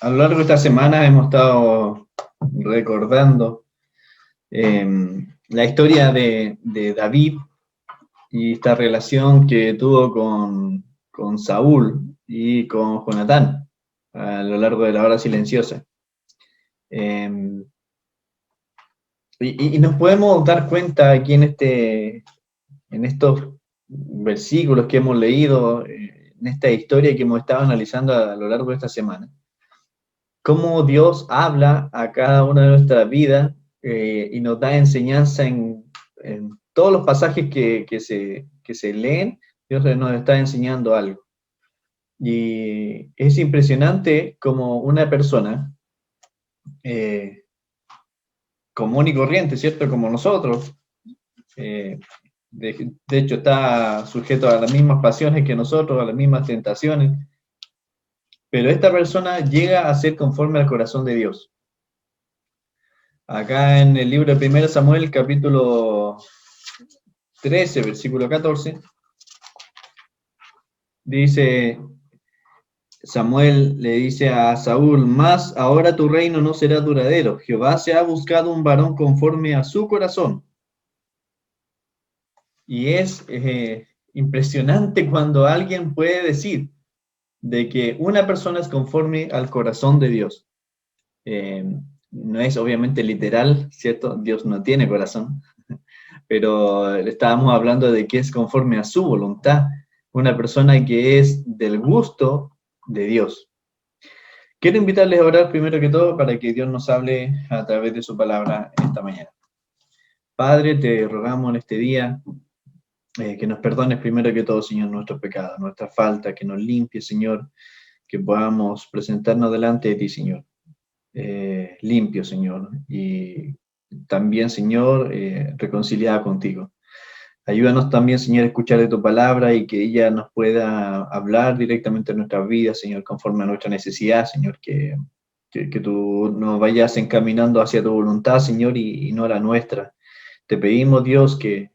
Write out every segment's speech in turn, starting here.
A lo largo de esta semana hemos estado recordando la historia de David y esta relación que tuvo con Saúl y con Jonatán a lo largo de la hora silenciosa. Y nos podemos dar cuenta aquí en estos versículos que hemos leído, en esta historia que hemos estado analizando a lo largo de esta semana, cómo Dios habla a cada una de nuestras vidas y nos da enseñanza en todos los pasajes que se leen. Dios nos está enseñando algo. Y es impresionante como una persona común y corriente, ¿cierto? Como nosotros, de hecho está sujeto a las mismas pasiones que nosotros, a las mismas tentaciones, pero esta persona llega a ser conforme al corazón de Dios. Acá en el libro de 1 Samuel, capítulo 13, versículo 14, dice, Samuel le dice a Saúl, mas ahora tu reino no será duradero. Jehová se ha buscado un varón conforme a su corazón. Y es impresionante cuando alguien puede decir de que una persona es conforme al corazón de Dios. No es obviamente literal, ¿cierto? Dios no tiene corazón, pero estábamos hablando de que es conforme a su voluntad, una persona que es del gusto de Dios. Quiero invitarles a orar primero que todo para que Dios nos hable a través de su palabra esta mañana. Padre, te rogamos en este día que nos perdones primero que todo, Señor, nuestros pecados, nuestra falta, que nos limpie, Señor, que podamos presentarnos delante de ti, Señor. Limpio, Señor, y también, Señor, reconciliada contigo. Ayúdanos también, Señor, a escuchar de tu palabra y que ella nos pueda hablar directamente en nuestras vidas, Señor, conforme a nuestra necesidad, Señor, que tú nos vayas encaminando hacia tu voluntad, Señor, y no a la nuestra. Te pedimos, Dios, que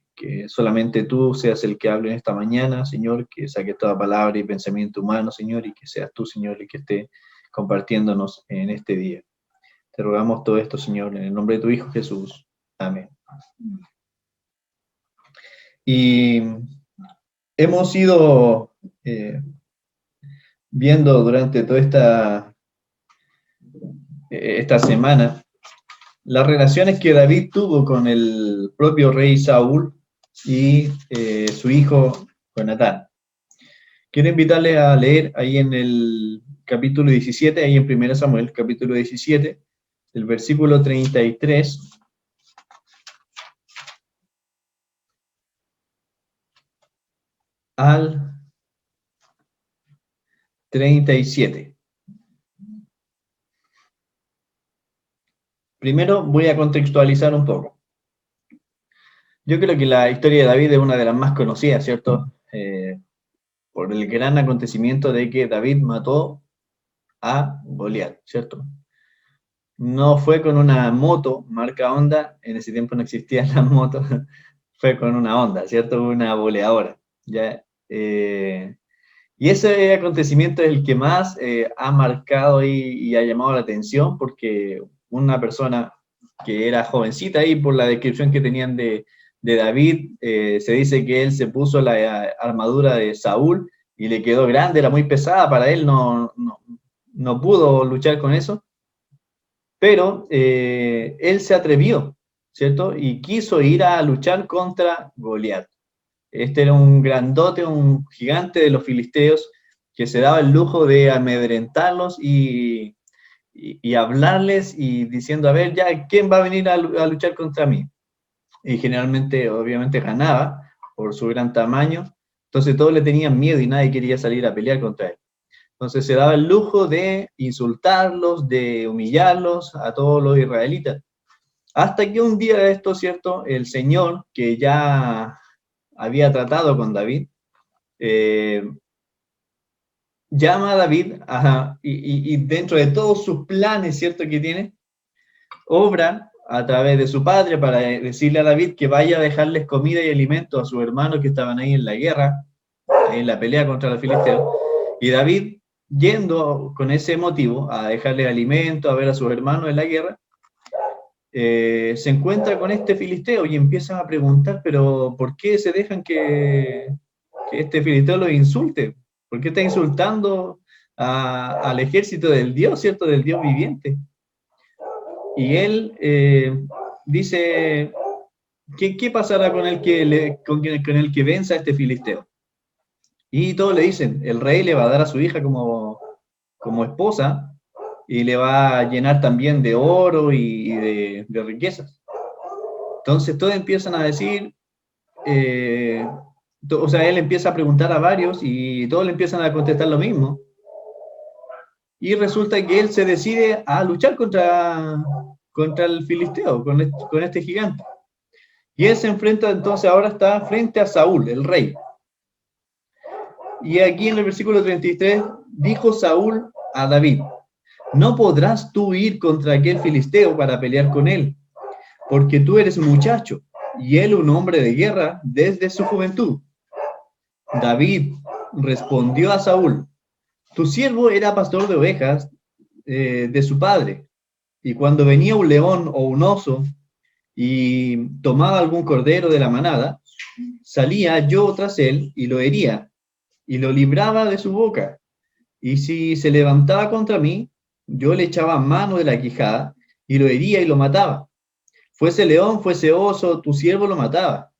solamente tú seas el que hable en esta mañana, Señor, que saque toda palabra y pensamiento humano, Señor, y que seas tú, Señor, el que esté compartiéndonos en este día. Te rogamos todo esto, Señor, en el nombre de tu Hijo Jesús. Amén. Y hemos ido viendo durante toda esta semana las relaciones que David tuvo con el propio rey Saúl y su hijo Jonatán. Quiero invitarle a leer ahí en el capítulo 17, ahí en 1 Samuel, capítulo 17, el versículo 33 al 37. Primero voy a contextualizar un poco. Yo creo que la historia de David es una de las más conocidas, ¿cierto? Por el gran acontecimiento de que David mató a Goliat, ¿cierto? No fue con una moto marca Honda, en ese tiempo no existían las motos, fue con una Honda, ¿cierto? Una boleadora, ¿ya? Y ese acontecimiento es el que más ha marcado y ha llamado la atención, porque una persona que era jovencita ahí, por la descripción que tenían de David, se dice que él se puso la armadura de Saúl y le quedó grande, era muy pesada para él, no pudo luchar con eso, pero él se atrevió, ¿cierto? Y quiso ir a luchar contra Goliat. Este era un grandote, un gigante de los filisteos que se daba el lujo de amedrentarlos y hablarles y diciendo, a ver, ya, ¿quién va a venir a luchar contra mí? Y generalmente, obviamente, ganaba por su gran tamaño, entonces todos le tenían miedo y nadie quería salir a pelear contra él. Entonces se daba el lujo de insultarlos, de humillarlos a todos los israelitas. Hasta que un día de esto, ¿cierto? El Señor, que ya había tratado con David, llama a David y dentro de todos sus planes, ¿cierto? Que tiene, obra a través de su padre para decirle a David que vaya a dejarles comida y alimento a sus hermanos que estaban ahí en la guerra, en la pelea contra los filisteos. Y David yendo con ese motivo a dejarle alimento, a ver a sus hermanos en la guerra, se encuentra con este filisteo y empiezan a preguntar, pero ¿por qué se dejan que este filisteo los insulte? ¿Por qué está insultando al ejército del Dios, ¿cierto? Del Dios viviente. Y él dice, ¿qué pasará con el con el que venza a este filisteo? Y todos le dicen, el rey le va a dar a su hija como esposa y le va a llenar también de oro y de riquezas. Entonces todos empiezan a decir, o sea, él empieza a preguntar a varios y todos le empiezan a contestar lo mismo. Y resulta que él se decide a luchar contra el filisteo, con este gigante. Y él se enfrenta, entonces ahora está frente a Saúl, el rey. Y aquí en el versículo 33, dijo Saúl a David, no podrás tú ir contra aquel filisteo para pelear con él, porque tú eres muchacho, y él un hombre de guerra desde su juventud. David respondió a Saúl, tu siervo era pastor de ovejas de su padre, y cuando venía un león o un oso y tomaba algún cordero de la manada, salía yo tras él y lo hería, y lo libraba de su boca. Y si se levantaba contra mí, yo le echaba mano de la quijada, y lo hería y lo mataba. Fuese león, fuese oso, tu siervo lo mataba.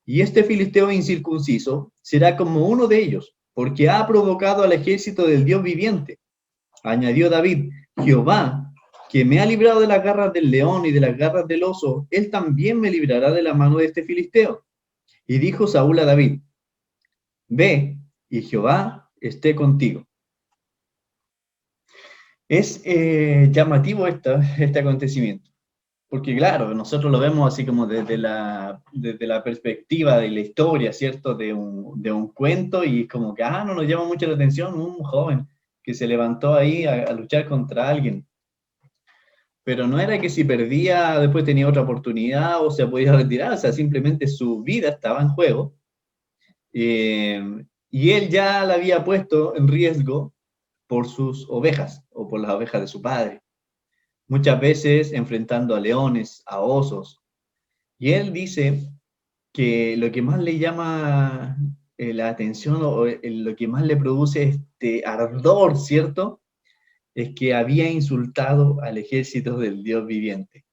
Y este filisteo incircunciso será como uno de ellos, porque ha provocado al ejército del Dios viviente. Añadió David, Jehová, que me ha librado de las garras del león y de las garras del oso, él también me librará de la mano de este filisteo. Y dijo Saúl a David, ve, y Jehová esté contigo. Es llamativo este acontecimiento, porque claro, nosotros lo vemos así como desde la perspectiva de la historia, ¿cierto? De un cuento, y es como que, no nos llama mucho la atención un joven que se levantó ahí a luchar contra alguien. Pero no era que si perdía después tenía otra oportunidad o se podía retirar, o sea, simplemente su vida estaba en juego. Y él ya la había puesto en riesgo por sus ovejas o por las ovejas de su padre. Muchas veces enfrentando a leones, a osos. Y él dice que lo que más le llama la atención o lo que más le produce este ardor, ¿cierto? Es que había insultado al ejército del Dios viviente.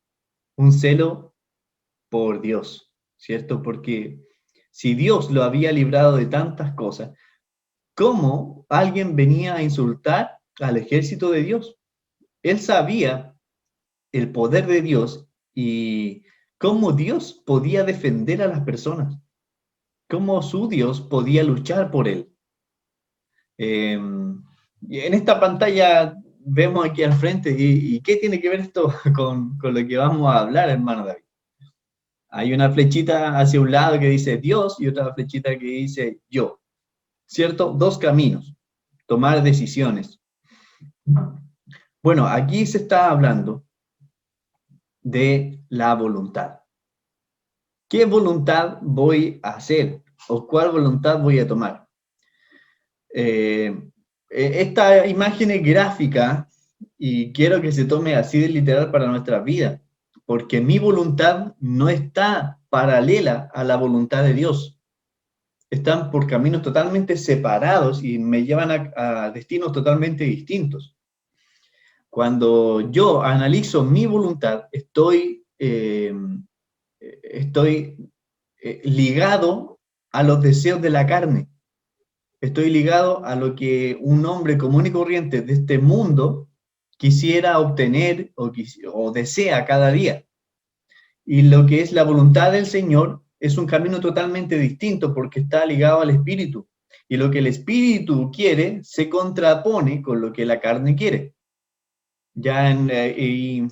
Un celo por Dios, ¿cierto? Porque si Dios lo había librado de tantas cosas, ¿cómo alguien venía a insultar al ejército de Dios? Él sabía el poder de Dios y cómo Dios podía defender a las personas, cómo su Dios podía luchar por él. Y en esta pantalla vemos aquí al frente, ¿y qué tiene que ver esto con lo que vamos a hablar, hermano David? Hay una flechita hacia un lado que dice Dios y otra flechita que dice yo, ¿cierto? Dos caminos, tomar decisiones. Bueno, aquí se está hablando de la voluntad. ¿Qué voluntad voy a hacer? ¿O cuál voluntad voy a tomar? Esta imagen es gráfica y quiero que se tome así de literal para nuestra vida, porque mi voluntad no está paralela a la voluntad de Dios. Están por caminos totalmente separados y me llevan a destinos totalmente distintos. Cuando yo analizo mi voluntad, estoy ligado a los deseos de la carne. Estoy ligado a lo que un hombre común y corriente de este mundo quisiera obtener o desea cada día. Y lo que es la voluntad del Señor es un camino totalmente distinto porque está ligado al Espíritu. Y lo que el Espíritu quiere se contrapone con lo que la carne quiere. Y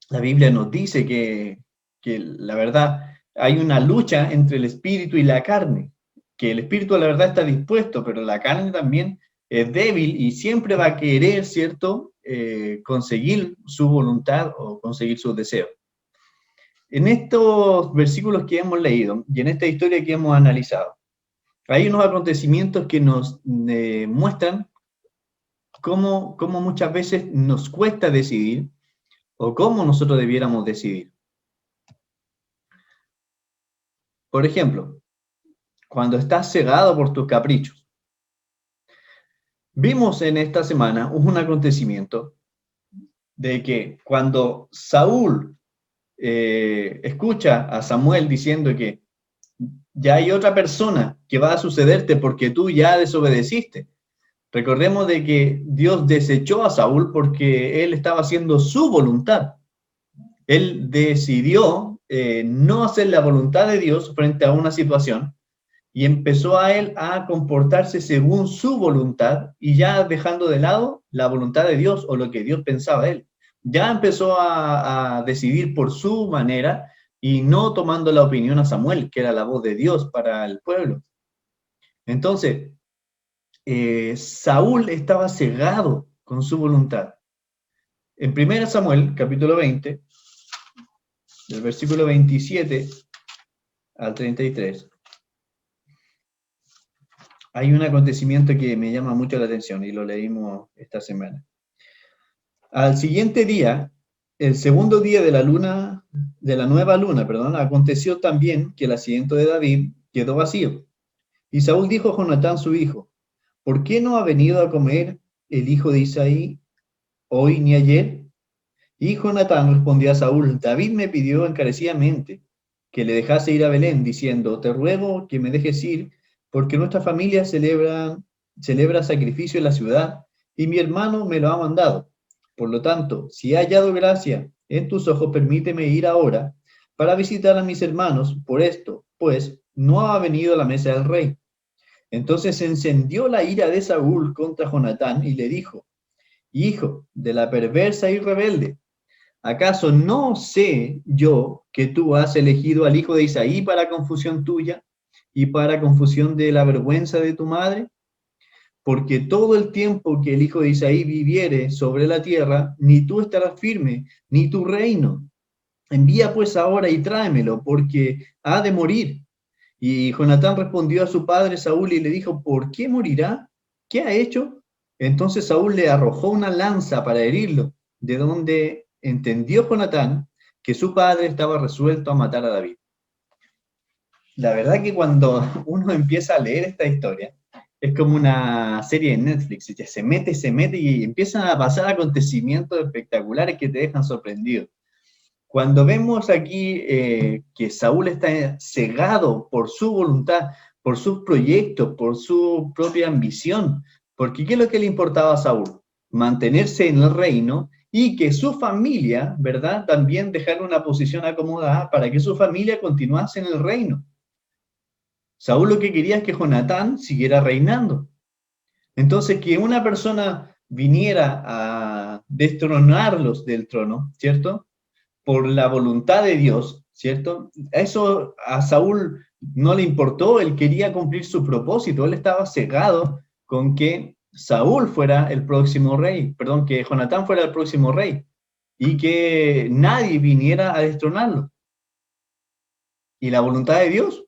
la Biblia nos dice que la verdad hay una lucha entre el Espíritu y la carne, que el Espíritu la verdad está dispuesto, pero la carne también es débil y siempre va a querer, ¿cierto?, conseguir su voluntad o conseguir sus deseos. En estos versículos que hemos leído y en esta historia que hemos analizado, hay unos acontecimientos que nos muestran cómo muchas veces nos cuesta decidir o cómo nosotros debiéramos decidir. Por ejemplo, cuando estás cegado por tus caprichos. Vimos en esta semana un acontecimiento de que cuando Saúl escucha a Samuel diciendo que ya hay otra persona que va a sucederte porque tú ya desobedeciste. Recordemos de que Dios desechó a Saúl porque él estaba haciendo su voluntad. Él decidió no hacer la voluntad de Dios frente a una situación y empezó a él a comportarse según su voluntad y ya dejando de lado la voluntad de Dios o lo que Dios pensaba de él. Ya empezó a decidir por su manera y no tomando la opinión a Samuel, que era la voz de Dios para el pueblo. Entonces, Saúl estaba cegado con su voluntad. En 1 Samuel, capítulo 20, del versículo 27 al 33, hay un acontecimiento que me llama mucho la atención y lo leímos esta semana. Al siguiente día, el segundo día de la nueva luna, aconteció también que el asiento de David quedó vacío. Y Saúl dijo a Jonatán su hijo: ¿por qué no ha venido a comer el hijo de Isaí hoy ni ayer? Y Jonatán respondió a Saúl: David me pidió encarecidamente que le dejase ir a Belén, diciendo: te ruego que me dejes ir, porque nuestra familia celebra sacrificio en la ciudad, y mi hermano me lo ha mandado. Por lo tanto, si he hallado gracia en tus ojos, permíteme ir ahora para visitar a mis hermanos. Por esto, pues, no ha venido a la mesa del rey. Entonces se encendió la ira de Saúl contra Jonatán y le dijo: hijo de la perversa y rebelde, ¿acaso no sé yo que tú has elegido al hijo de Isaí para confusión tuya y para confusión de la vergüenza de tu madre? Porque todo el tiempo que el hijo de Isaí viviere sobre la tierra, ni tú estarás firme, ni tu reino. Envía pues ahora y tráemelo, porque ha de morir. Y Jonatán respondió a su padre Saúl y le dijo: ¿por qué morirá? ¿Qué ha hecho? Entonces Saúl le arrojó una lanza para herirlo, de donde entendió Jonatán que su padre estaba resuelto a matar a David. La verdad que cuando uno empieza a leer esta historia, es como una serie de Netflix, ya se mete y empiezan a pasar acontecimientos espectaculares que te dejan sorprendido. Cuando vemos aquí que Saúl está cegado por su voluntad, por sus proyectos, por su propia ambición, porque ¿qué es lo que le importaba a Saúl? Mantenerse en el reino y que su familia, ¿verdad? También dejar una posición acomodada para que su familia continuase en el reino. Saúl lo que quería es que Jonatán siguiera reinando. Entonces, que una persona viniera a destronarlos del trono, ¿cierto? Por la voluntad de Dios, ¿cierto? Eso a Saúl no le importó, él quería cumplir su propósito, él estaba cegado con que Saúl fuera el próximo rey, perdón, que Jonatán fuera el próximo rey y que nadie viniera a destronarlo. ¿Y la voluntad de Dios?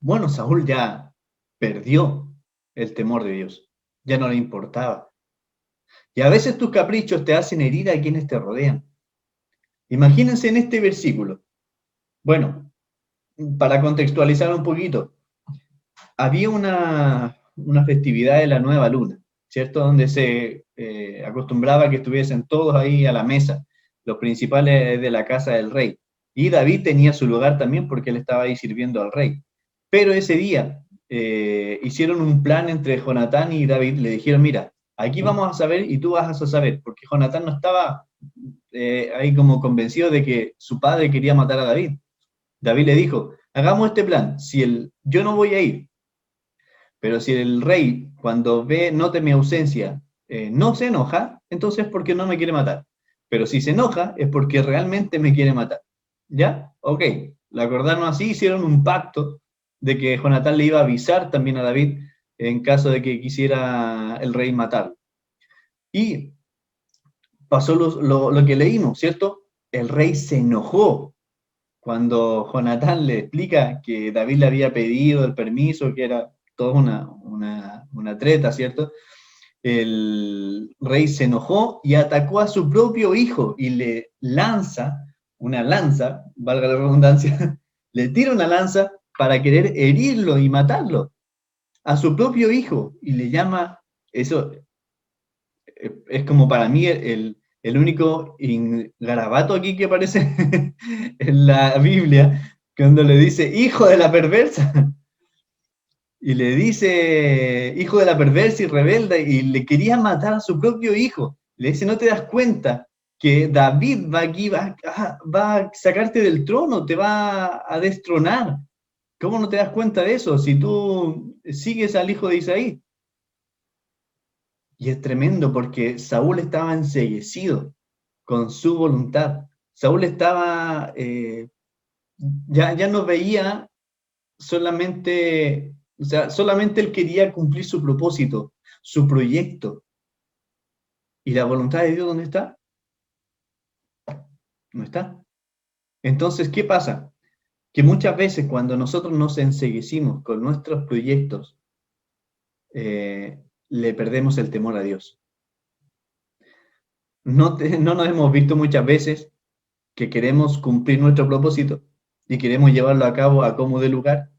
Bueno, Saúl ya perdió el temor de Dios, ya no le importaba. Y a veces tus caprichos te hacen herir a quienes te rodean. Imagínense en este versículo. Bueno, para contextualizar un poquito, había una festividad de la nueva luna, ¿cierto? Donde se acostumbraba que estuviesen todos ahí a la mesa, los principales de la casa del rey. Y David tenía su lugar también porque él estaba ahí sirviendo al rey. Pero ese día hicieron un plan entre Jonatán y David, le dijeron: mira, aquí vamos a saber y tú vas a saber, porque Jonatán no estaba ahí como convencido de que su padre quería matar a David. David le dijo: hagamos este plan, yo no voy a ir, pero si el rey cuando note mi ausencia no se enoja, entonces es porque no me quiere matar. Pero si se enoja es porque realmente me quiere matar. ¿Ya? Ok, lo acordaron así, hicieron un pacto de que Jonatán le iba a avisar también a David en caso de que quisiera el rey matarlo. Y pasó lo que leímos, ¿cierto? El rey se enojó cuando Jonatán le explica que David le había pedido el permiso, que era toda una treta, ¿cierto? el rey se enojó y atacó a su propio hijo y le lanza una lanza, valga la redundancia, le tira una lanza para querer herirlo y matarlo a su propio hijo y le llama, eso es como para mí el único garabato aquí que aparece en la Biblia, cuando le dice hijo de la perversa. Y le dice, hijo de la perversa y rebelde, y le quería matar a su propio hijo. Le dice, ¿no te das cuenta que David va aquí, va a sacarte del trono, te va a destronar? ¿Cómo no te das cuenta de eso si tú sigues al hijo de Isaí? Y es tremendo porque Saúl estaba enceguecido con su voluntad. Saúl estaba, ya no veía solamente, o sea, solamente él quería cumplir su propósito, su proyecto. ¿Y la voluntad de Dios dónde está? No está. Entonces, ¿qué pasa? Que muchas veces cuando nosotros nos enceguecimos con nuestros proyectos, le perdemos el temor a Dios. No nos hemos visto muchas veces que queremos cumplir nuestro propósito y queremos llevarlo a cabo a como de lugar.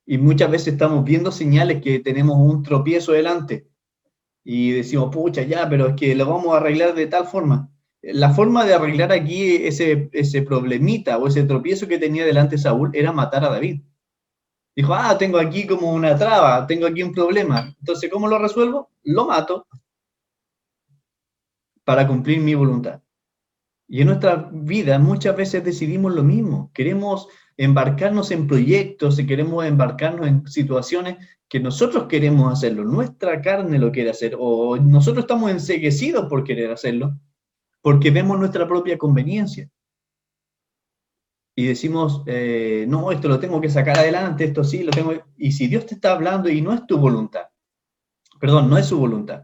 Y muchas veces estamos viendo señales que tenemos un tropiezo delante y decimos, pucha, ya, pero es que lo vamos a arreglar de tal forma. La forma de arreglar aquí ese problemita o ese tropiezo que tenía delante Saúl era matar a David. Dijo, tengo aquí como una traba, tengo aquí un problema. Entonces, ¿cómo lo resuelvo? Lo mato para cumplir mi voluntad. Y en nuestra vida muchas veces decidimos lo mismo. Queremos embarcarnos en proyectos y queremos embarcarnos en situaciones que nosotros queremos hacerlo. Nuestra carne lo quiere hacer o nosotros estamos enceguecidos por querer hacerlo porque vemos nuestra propia conveniencia. Y decimos, no, esto lo tengo que sacar adelante, esto sí, lo tengo. Y si Dios te está hablando y no es tu voluntad, perdón, no es su voluntad,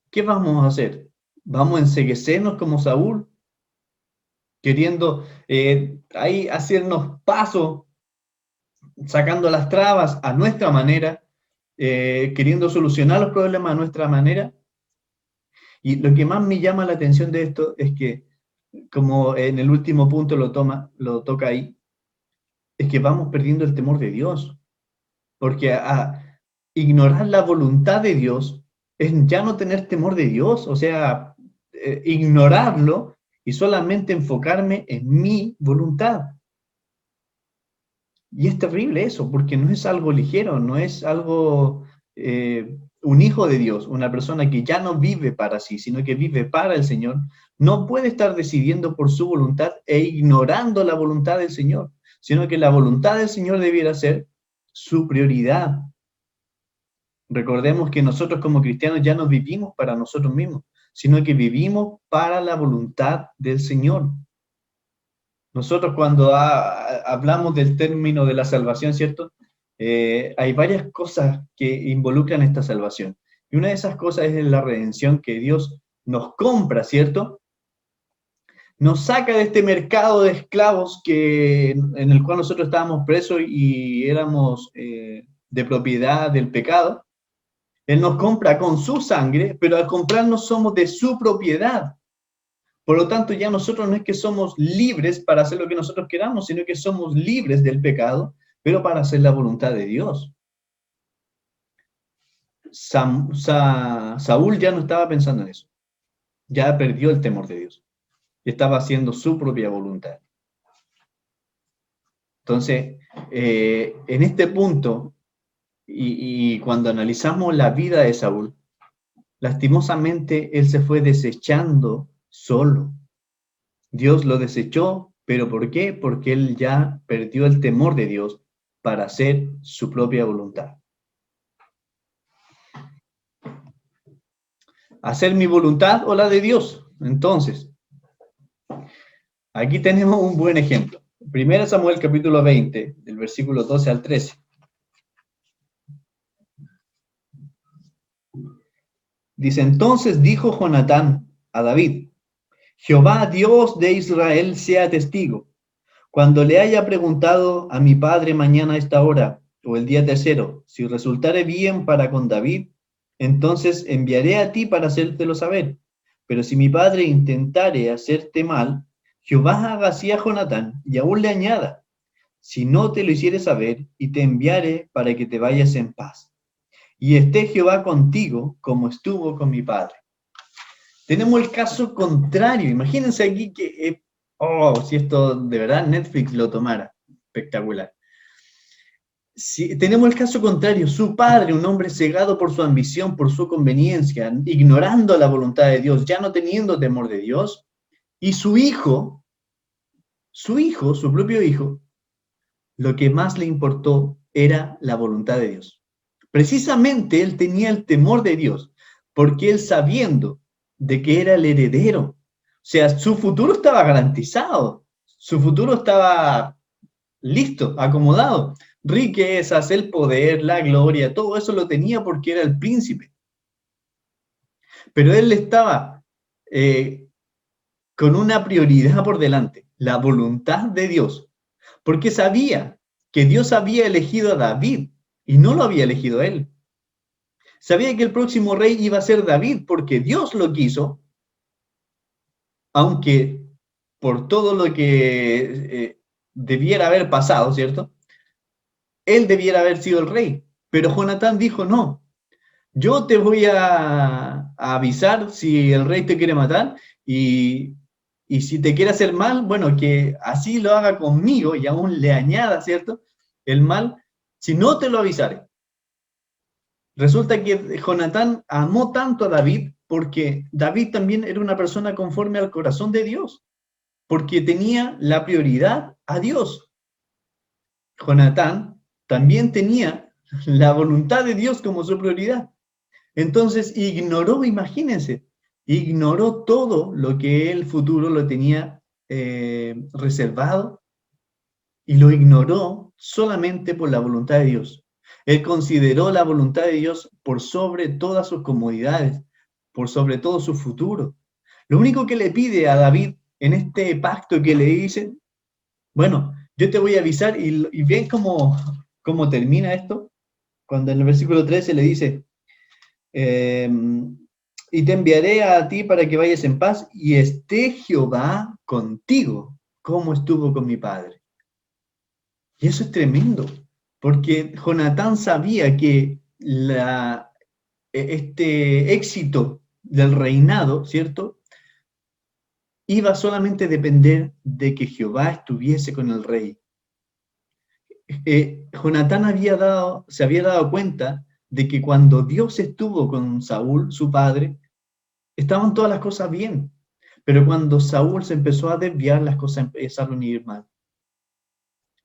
¿qué vamos a hacer? ¿Vamos a enceguecernos como Saúl? Queriendo ahí hacernos paso, sacando las trabas a nuestra manera, queriendo solucionar los problemas a nuestra manera. Y lo que más me llama la atención de esto es que, como en el último punto lo toca ahí, es que vamos perdiendo el temor de Dios, porque a ignorar la voluntad de Dios es ya no tener temor de Dios, o sea, ignorarlo y solamente enfocarme en mi voluntad. Y es terrible eso, porque no es algo ligero, no es algo, un hijo de Dios, una persona que ya no vive para sí, sino que vive para el Señor, no puede estar decidiendo por su voluntad e ignorando la voluntad del Señor, sino que la voluntad del Señor debiera ser su prioridad. Recordemos que nosotros como cristianos ya no vivimos para nosotros mismos, sino que vivimos para la voluntad del Señor. Nosotros cuando hablamos del término de la salvación, ¿cierto? Hay varias cosas que involucran esta salvación. Y una de esas cosas es la redención que Dios nos compra, ¿cierto? Nos saca de este mercado de esclavos en el cual nosotros estábamos presos y éramos de propiedad del pecado. Él nos compra con su sangre, pero al comprarnos somos de su propiedad. Por lo tanto, ya nosotros no es que somos libres para hacer lo que nosotros queramos, sino que somos libres del pecado, pero para hacer la voluntad de Dios. Saúl ya no estaba pensando en eso. Ya perdió el temor de Dios. Estaba haciendo su propia voluntad. Entonces, en este punto, y cuando analizamos la vida de Saúl, lastimosamente él se fue desechando solo. Dios lo desechó, pero ¿por qué? Porque él ya perdió el temor de Dios para hacer su propia voluntad. ¿Hacer mi voluntad o la de Dios? Entonces, aquí tenemos un buen ejemplo. 1 Samuel capítulo 20, del versículo 12 al 13. Dice, entonces dijo Jonatán a David, Jehová Dios de Israel sea testigo. Cuando le haya preguntado a mi padre mañana a esta hora, o el día tercero, si resultare bien para con David, entonces enviaré a ti para hacértelo saber. Pero si mi padre intentare hacerte mal, Jehová haga así a Jonatán y aún le añada, si no te lo hiciere saber, y te enviare para que te vayas en paz. Y esté Jehová contigo como estuvo con mi padre. Tenemos el caso contrario. Imagínense aquí que, si esto de verdad Netflix lo tomara. Espectacular. Si, tenemos el caso contrario, su padre, un hombre cegado por su ambición, por su conveniencia, ignorando la voluntad de Dios, ya no teniendo temor de Dios, y su propio hijo, lo que más le importó era la voluntad de Dios. Precisamente él tenía el temor de Dios, porque él sabiendo de que era el heredero, o sea, su futuro estaba garantizado, su futuro estaba listo, acomodado. Riquezas, el poder, la gloria, todo eso lo tenía porque era el príncipe. Pero él estaba con una prioridad por delante, la voluntad de Dios, porque sabía que Dios había elegido a David y no lo había elegido a él. Sabía que el próximo rey iba a ser David porque Dios lo quiso, aunque por todo lo que debiera haber pasado, ¿cierto? Él debiera haber sido el rey. Pero Jonatán dijo, no, yo te voy a avisar si el rey te quiere matar y si te quiere hacer mal, bueno, que así lo haga conmigo y aún le añada, ¿cierto? El mal, si no te lo avisaré. Resulta que Jonatán amó tanto a David porque David también era una persona conforme al corazón de Dios, porque tenía la prioridad a Dios. Jonatán también tenía la voluntad de Dios como su prioridad. Entonces ignoró, imagínense, ignoró todo lo que el futuro lo tenía reservado y lo ignoró solamente por la voluntad de Dios. Él consideró la voluntad de Dios por sobre todas sus comodidades, por sobre todo su futuro. Lo único que le pide a David en este pacto que le dice, bueno, yo te voy a avisar y ven cómo termina esto, cuando en el versículo 13 le dice, eh, y te enviaré a ti para que vayas en paz y esté Jehová contigo, como estuvo con mi padre. Y eso es tremendo, porque Jonatán sabía que este éxito del reinado, ¿cierto? Iba solamente a depender de que Jehová estuviese con el rey. Jonatán se había dado cuenta de que cuando Dios estuvo con Saúl, su padre, estaban todas las cosas bien. Pero cuando Saúl se empezó a desviar, las cosas empezaron a ir mal.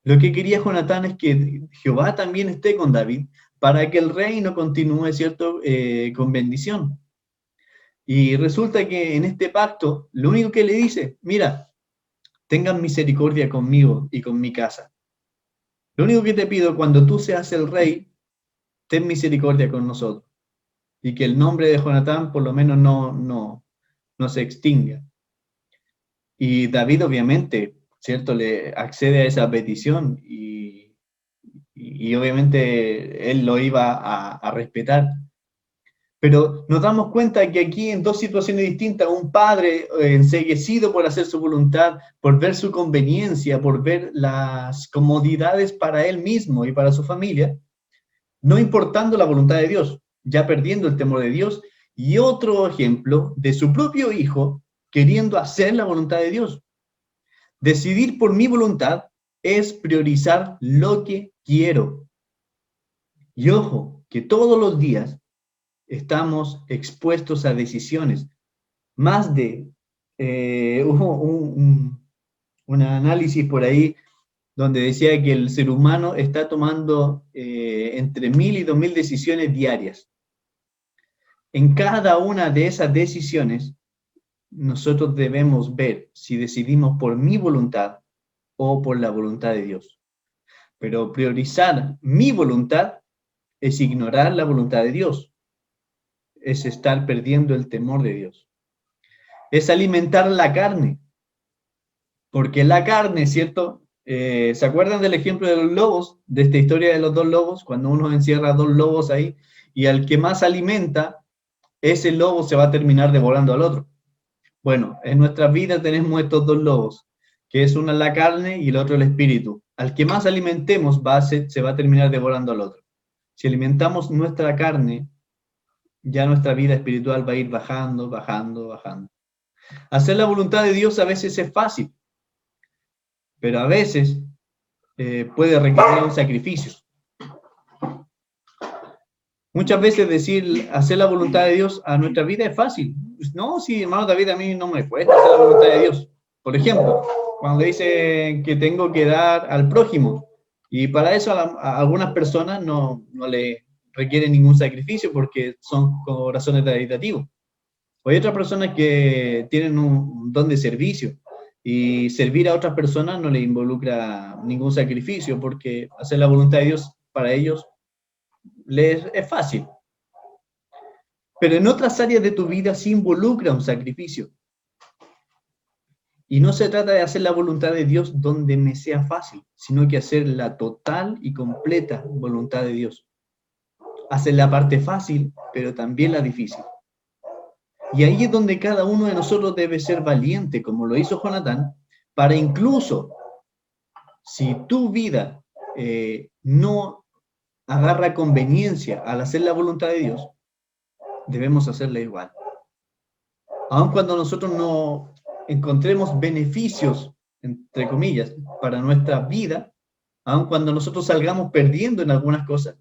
Lo que quería Jonatán es que Jehová también esté con David para que el reino continúe, ¿cierto?, con bendición. Y resulta que en este pacto, lo único que le dice, mira, tengan misericordia conmigo y con mi casa. Lo único que te pido, cuando tú seas el rey, ten misericordia con nosotros. Y que el nombre de Jonatán por lo menos no se extinga. Y David obviamente, ¿cierto?, le accede a esa petición y obviamente él lo iba a respetar. Pero nos damos cuenta que aquí en dos situaciones distintas, un padre enceguecido por hacer su voluntad, por ver su conveniencia, por ver las comodidades para él mismo y para su familia, no importando la voluntad de Dios, ya perdiendo el temor de Dios, y otro ejemplo de su propio hijo queriendo hacer la voluntad de Dios. Decidir por mi voluntad es priorizar lo que quiero. Y ojo, que todos los días estamos expuestos a decisiones. Más de, hubo un análisis por ahí donde decía que el ser humano está tomando entre 1000 y 2000 decisiones diarias. En cada una de esas decisiones, nosotros debemos ver si decidimos por mi voluntad o por la voluntad de Dios. Pero priorizar mi voluntad es ignorar la voluntad de Dios, es estar perdiendo el temor de Dios. Es alimentar la carne, porque la carne, ¿cierto? ¿Se acuerdan del ejemplo de los lobos? De esta historia de los dos lobos, cuando uno encierra a dos lobos ahí, y al que más alimenta, ese lobo se va a terminar devorando al otro. Bueno, en nuestras vidas tenemos estos dos lobos, que es uno la carne y el otro el espíritu. Al que más alimentemos se va a terminar devorando al otro. Si alimentamos nuestra carne, ya nuestra vida espiritual va a ir bajando, bajando, bajando. Hacer la voluntad de Dios a veces es fácil, pero a veces puede requerir un sacrificio. Muchas veces decir hacer la voluntad de Dios a nuestra vida es fácil. No, sí, hermano David, a mí no me cuesta hacer la voluntad de Dios. Por ejemplo, cuando dice que tengo que dar al prójimo, y para eso a algunas personas no le requiere ningún sacrificio porque son corazones caritativos. O hay otras personas que tienen un don de servicio y servir a otras personas no le involucra ningún sacrificio porque hacer la voluntad de Dios para ellos es fácil. Pero en otras áreas de tu vida sí involucra un sacrificio. Y no se trata de hacer la voluntad de Dios donde me sea fácil, sino que hacer la total y completa voluntad de Dios. Hacer la parte fácil, pero también la difícil. Y ahí es donde cada uno de nosotros debe ser valiente, como lo hizo Jonatán, para incluso, si tu vida no agarra conveniencia al hacer la voluntad de Dios, debemos hacerla igual. Aun cuando nosotros no encontremos beneficios, entre comillas, para nuestra vida, aun cuando nosotros salgamos perdiendo en algunas cosas,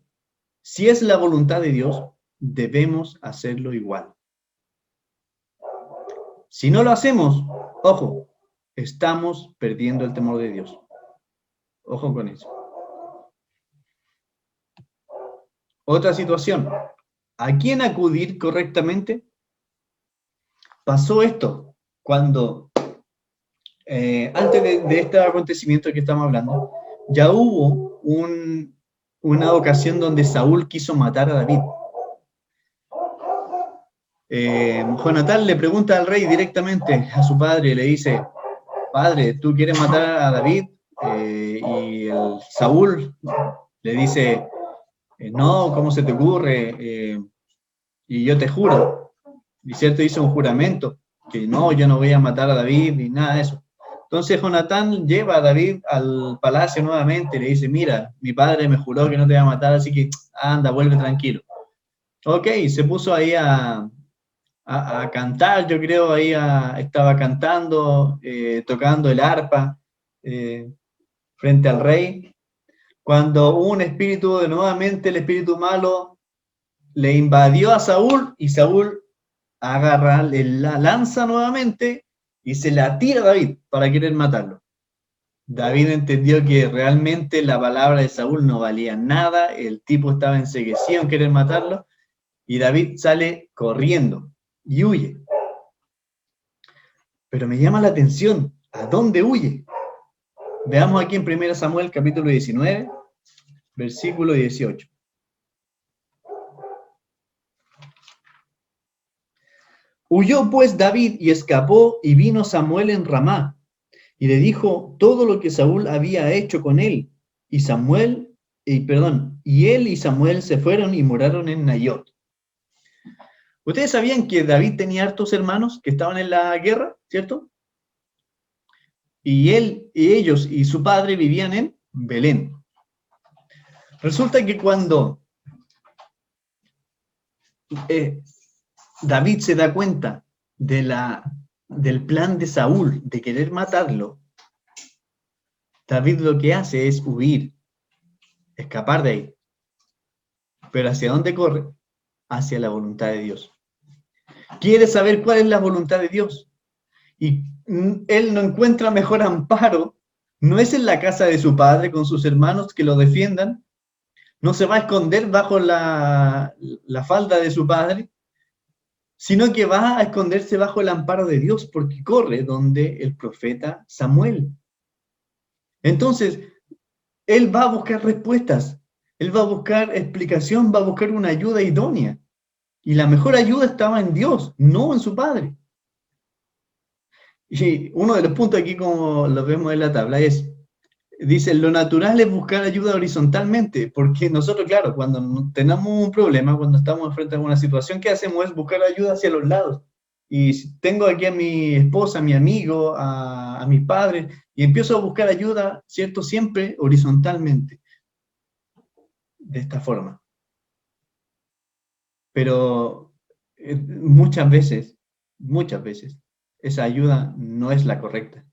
si es la voluntad de Dios, debemos hacerlo igual. Si no lo hacemos, ojo, estamos perdiendo el temor de Dios. Ojo con eso. Otra situación. ¿A quién acudir correctamente? Pasó esto cuando, antes de este acontecimiento que estamos hablando, ya hubo una ocasión donde Saúl quiso matar a David. Jonatán le pregunta al rey directamente a su padre, le dice, padre, ¿tú quieres matar a David? Y el Saúl le dice, no, ¿cómo se te ocurre? Y yo te juro, y cierto, hizo un juramento, que no, yo no voy a matar a David, ni nada de eso. Entonces Jonatán lleva a David al palacio nuevamente y le dice, mira, mi padre me juró que no te va a matar, así que anda, vuelve tranquilo. Ok, se puso ahí a cantar, yo creo, ahí estaba cantando, tocando el arpa frente al rey, cuando un espíritu, nuevamente el espíritu malo, le invadió a Saúl y Saúl agarra la lanza nuevamente y se la tira a David para querer matarlo. David entendió que realmente la palabra de Saúl no valía nada, el tipo estaba enceguecido en querer matarlo, y David sale corriendo y huye. Pero me llama la atención, ¿a dónde huye? Veamos aquí en 1 Samuel capítulo 19, versículo 18. Huyó pues David y escapó, y vino Samuel en Ramá, y le dijo todo lo que Saúl había hecho con él. Y él y Samuel se fueron y moraron en Nayot. Ustedes sabían que David tenía hartos hermanos que estaban en la guerra, ¿cierto? Y ellos y su padre vivían en Belén. Resulta que cuando David se da cuenta del plan de Saúl de querer matarlo, David lo que hace es huir, escapar de ahí. Pero ¿hacia dónde corre? Hacia la voluntad de Dios. Quiere saber cuál es la voluntad de Dios. Y él no encuentra mejor amparo, no es en la casa de su padre con sus hermanos que lo defiendan, no se va a esconder bajo la falda de su padre, sino que va a esconderse bajo el amparo de Dios, porque corre donde el profeta Samuel. Entonces, él va a buscar respuestas, él va a buscar explicación, va a buscar una ayuda idónea. Y la mejor ayuda estaba en Dios, no en su padre. Y uno de los puntos aquí, como lo vemos en la tabla, es Dice, lo natural es buscar ayuda horizontalmente, porque nosotros, claro, cuando tenemos un problema, cuando estamos frente a una situación, ¿qué hacemos? Es buscar ayuda hacia los lados. Y si tengo aquí a mi esposa, a mi amigo, a mis padres, y empiezo a buscar ayuda, ¿cierto? Siempre horizontalmente, de esta forma. Pero muchas veces, esa ayuda no es la correcta.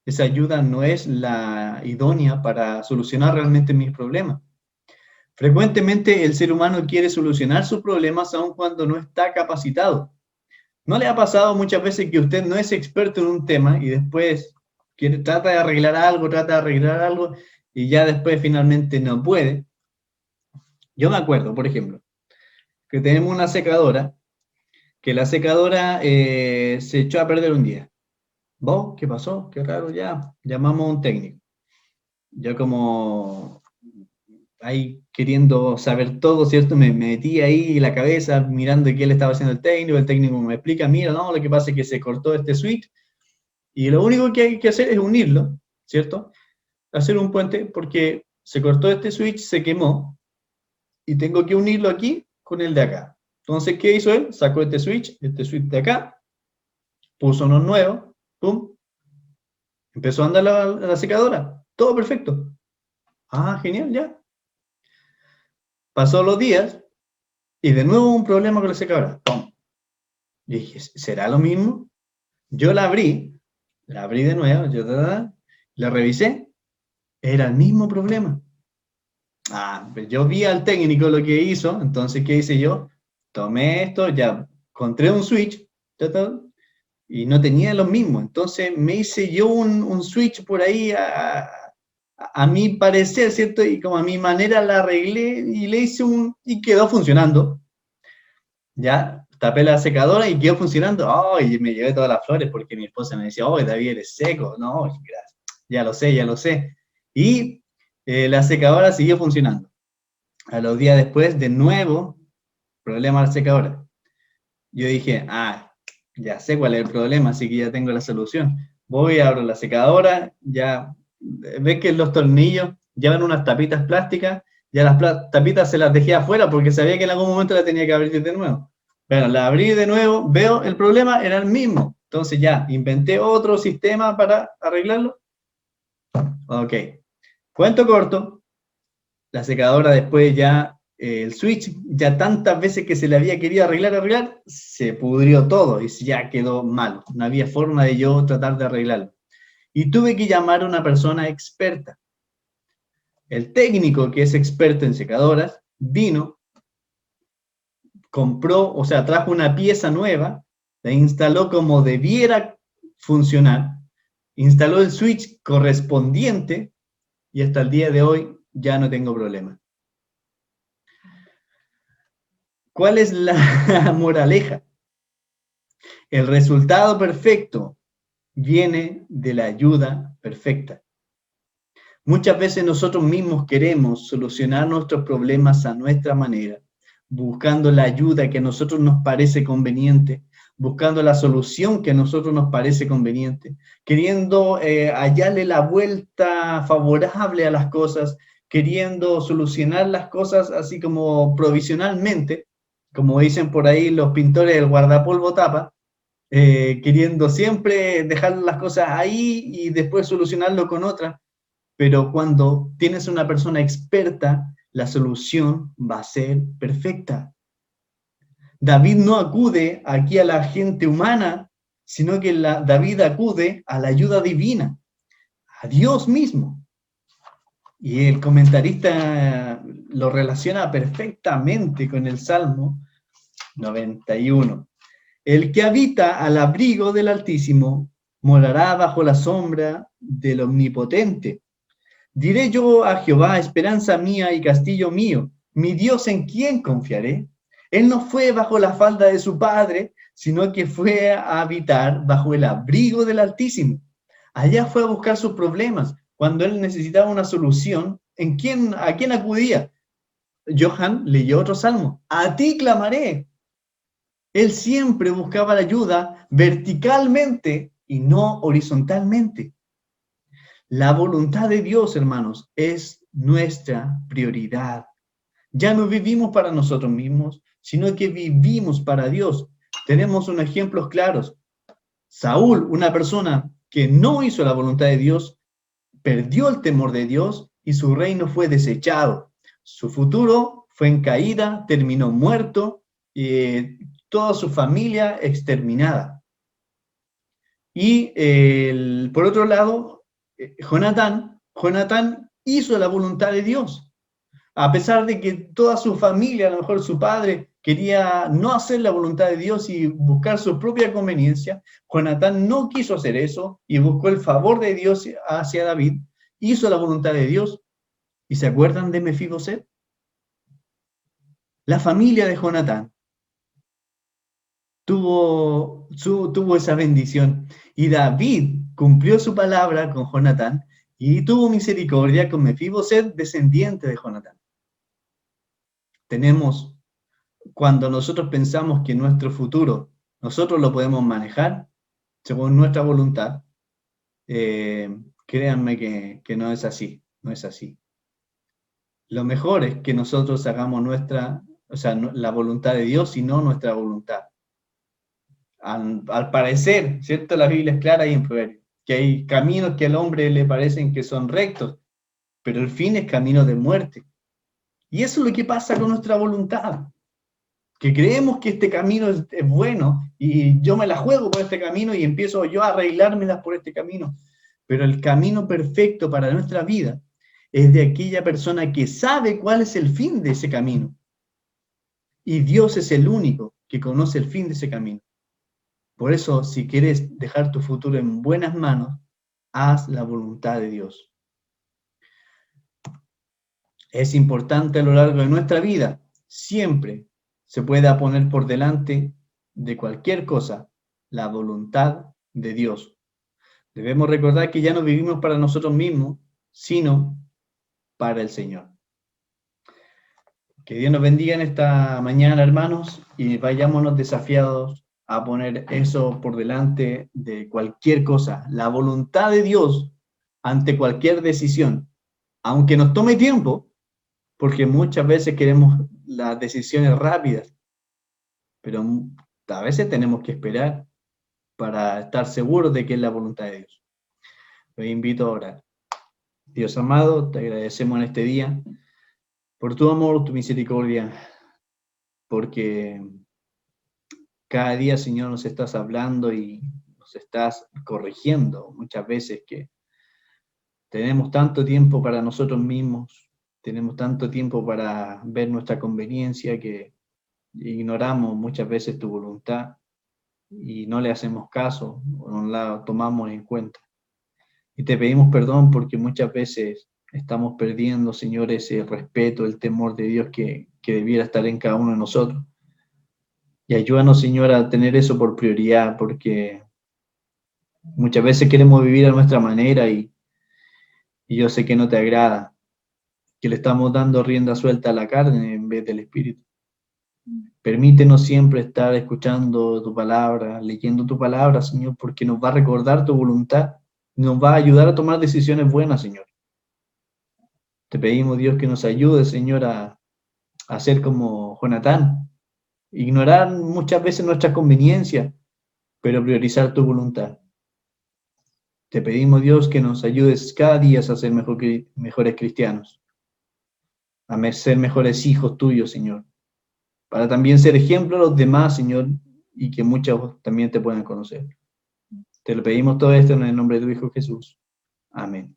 Esa ayuda no es la idónea para solucionar realmente mis problemas. Frecuentemente el ser humano quiere solucionar sus problemas aun cuando no está capacitado. ¿No le ha pasado muchas veces que usted no es experto en un tema y después trata de arreglar algo y ya después finalmente no puede? Yo me acuerdo, por ejemplo, que tenemos una secadora, que la secadora se echó a perder un día. ¿Vos? ¿Qué pasó? Qué raro, ya. Llamamos a un técnico. Yo como ahí queriendo saber todo, ¿cierto? Me metí ahí la cabeza mirando qué le estaba haciendo el técnico me explica, mira, no, lo que pasa es que se cortó este switch y lo único que hay que hacer es unirlo, ¿cierto? Hacer un puente porque se cortó este switch, se quemó y tengo que unirlo aquí con el de acá. Entonces, ¿qué hizo él? Sacó este switch de acá, puso uno nuevo, pum, empezó a andar la secadora, todo perfecto. Ah, genial, ya. Pasó los días y de nuevo un problema con la secadora. ¡Pum! Y dije, ¿será lo mismo? Yo la abrí de nuevo, la revisé, era el mismo problema. Ah, pues yo vi al técnico lo que hizo, entonces, ¿qué hice yo? Tomé esto, ya encontré un switch, y no tenía lo mismo. Entonces me hice yo un switch por ahí a mi parecer, ¿cierto? Y como a mi manera la arreglé y le hice y quedó funcionando. Ya tapé la secadora y quedó funcionando. Oh, y me llevé todas las flores porque mi esposa me decía, oh, David, eres seco. No, gracias. Ya lo sé, ya lo sé. Y la secadora siguió funcionando. A los días después, de nuevo, problema de la secadora. Yo dije, ya sé cuál es el problema, así que ya tengo la solución. Voy, abro la secadora, ya ves que los tornillos llevan unas tapitas plásticas, ya las tapitas se las dejé afuera porque sabía que en algún momento la tenía que abrir de nuevo. Bueno, la abrí de nuevo, veo el problema, era el mismo. Entonces ya, inventé otro sistema para arreglarlo. Ok. Cuento corto, la secadora después ya, el switch, ya tantas veces que se le había querido arreglar, se pudrió todo y ya quedó mal. No había forma de yo tratar de arreglarlo. Y tuve que llamar a una persona experta. El técnico que es experto en secadoras vino, compró, o sea, trajo una pieza nueva, la instaló como debiera funcionar, instaló el switch correspondiente y hasta el día de hoy ya no tengo problema. ¿Cuál es la moraleja? El resultado perfecto viene de la ayuda perfecta. Muchas veces nosotros mismos queremos solucionar nuestros problemas a nuestra manera, buscando la ayuda que a nosotros nos parece conveniente, buscando la solución que a nosotros nos parece conveniente, queriendo hallarle la vuelta favorable a las cosas, queriendo solucionar las cosas así como provisionalmente, como dicen por ahí los pintores del guardapolvo tapa, queriendo siempre dejar las cosas ahí y después solucionarlo con otras. Pero cuando tienes una persona experta, la solución va a ser perfecta. David no acude aquí a la gente humana, sino que David acude a la ayuda divina, a Dios mismo. Y el comentarista lo relaciona perfectamente con el Salmo 91. El que habita al abrigo del Altísimo morará bajo la sombra del Omnipotente. Diré yo a Jehová, esperanza mía y castillo mío, mi Dios en quien confiaré. Él no fue bajo la falda de su padre, sino que fue a habitar bajo el abrigo del Altísimo. Allá fue a buscar sus problemas. Cuando él necesitaba una solución, ¿a quién acudía? Johan leyó otro salmo. A ti clamaré. Él siempre buscaba la ayuda verticalmente y no horizontalmente. La voluntad de Dios, hermanos, es nuestra prioridad. Ya no vivimos para nosotros mismos, sino que vivimos para Dios. Tenemos unos ejemplos claros. Saúl, una persona que no hizo la voluntad de Dios, perdió el temor de Dios y su reino fue desechado. Su futuro fue en caída, terminó muerto, y toda su familia exterminada. Y por otro lado, Jonatán hizo la voluntad de Dios. A pesar de que toda su familia, a lo mejor su padre, quería no hacer la voluntad de Dios y buscar su propia conveniencia, Jonatán no quiso hacer eso y buscó el favor de Dios hacia David, hizo la voluntad de Dios. ¿Y se acuerdan de Mefiboset? La familia de Jonatán tuvo esa bendición y David cumplió su palabra con Jonatán y tuvo misericordia con Mefiboset, descendiente de Jonatán. Cuando nosotros pensamos que nuestro futuro nosotros lo podemos manejar según nuestra voluntad, créanme que no es así, no es así. Lo mejor es que nosotros hagamos la voluntad de Dios y no nuestra voluntad. Al parecer, ¿cierto? La Biblia es clara y en Proverbios, que hay caminos que al hombre le parecen que son rectos, pero el fin es camino de muerte. Y eso es lo que pasa con nuestra voluntad, que creemos que este camino es bueno y yo me la juego por este camino y empiezo yo a arreglármelas por este camino. Pero el camino perfecto para nuestra vida es de aquella persona que sabe cuál es el fin de ese camino. Y Dios es el único que conoce el fin de ese camino. Por eso, si quieres dejar tu futuro en buenas manos, haz la voluntad de Dios. Es importante a lo largo de nuestra vida, siempre se pueda poner por delante de cualquier cosa la voluntad de Dios. Debemos recordar que ya no vivimos para nosotros mismos, sino para el Señor. Que Dios nos bendiga en esta mañana, hermanos, y vayámonos desafiados a poner eso por delante de cualquier cosa, la voluntad de Dios ante cualquier decisión, aunque nos tome tiempo, porque muchas veces queremos las decisiones rápidas, pero a veces tenemos que esperar para estar seguros de que es la voluntad de Dios. Los invito a orar. Dios amado, te agradecemos en este día por tu amor, tu misericordia, porque cada día, Señor, nos estás hablando y nos estás corrigiendo muchas veces que tenemos tanto tiempo para nosotros mismos, tenemos tanto tiempo para ver nuestra conveniencia que ignoramos muchas veces tu voluntad y no le hacemos caso o no la tomamos en cuenta. Y te pedimos perdón porque muchas veces estamos perdiendo, Señor, ese respeto, el temor de Dios que debiera estar en cada uno de nosotros. Y ayúdanos, Señor, a tener eso por prioridad, porque muchas veces queremos vivir a nuestra manera y yo sé que no te agrada, que le estamos dando rienda suelta a la carne en vez del Espíritu. Permítenos siempre estar escuchando tu palabra, leyendo tu palabra, Señor, porque nos va a recordar tu voluntad, nos va a ayudar a tomar decisiones buenas, Señor. Te pedimos, Dios, que nos ayude, Señor, a ser como Jonatán, ignorar muchas veces nuestras conveniencias, pero priorizar tu voluntad. Te pedimos, Dios, que nos ayudes cada día a ser mejores cristianos, a ser mejores hijos tuyos, Señor, para también ser ejemplo a los demás, Señor, y que muchos también te puedan conocer. Te lo pedimos todo esto en el nombre de tu Hijo Jesús. Amén.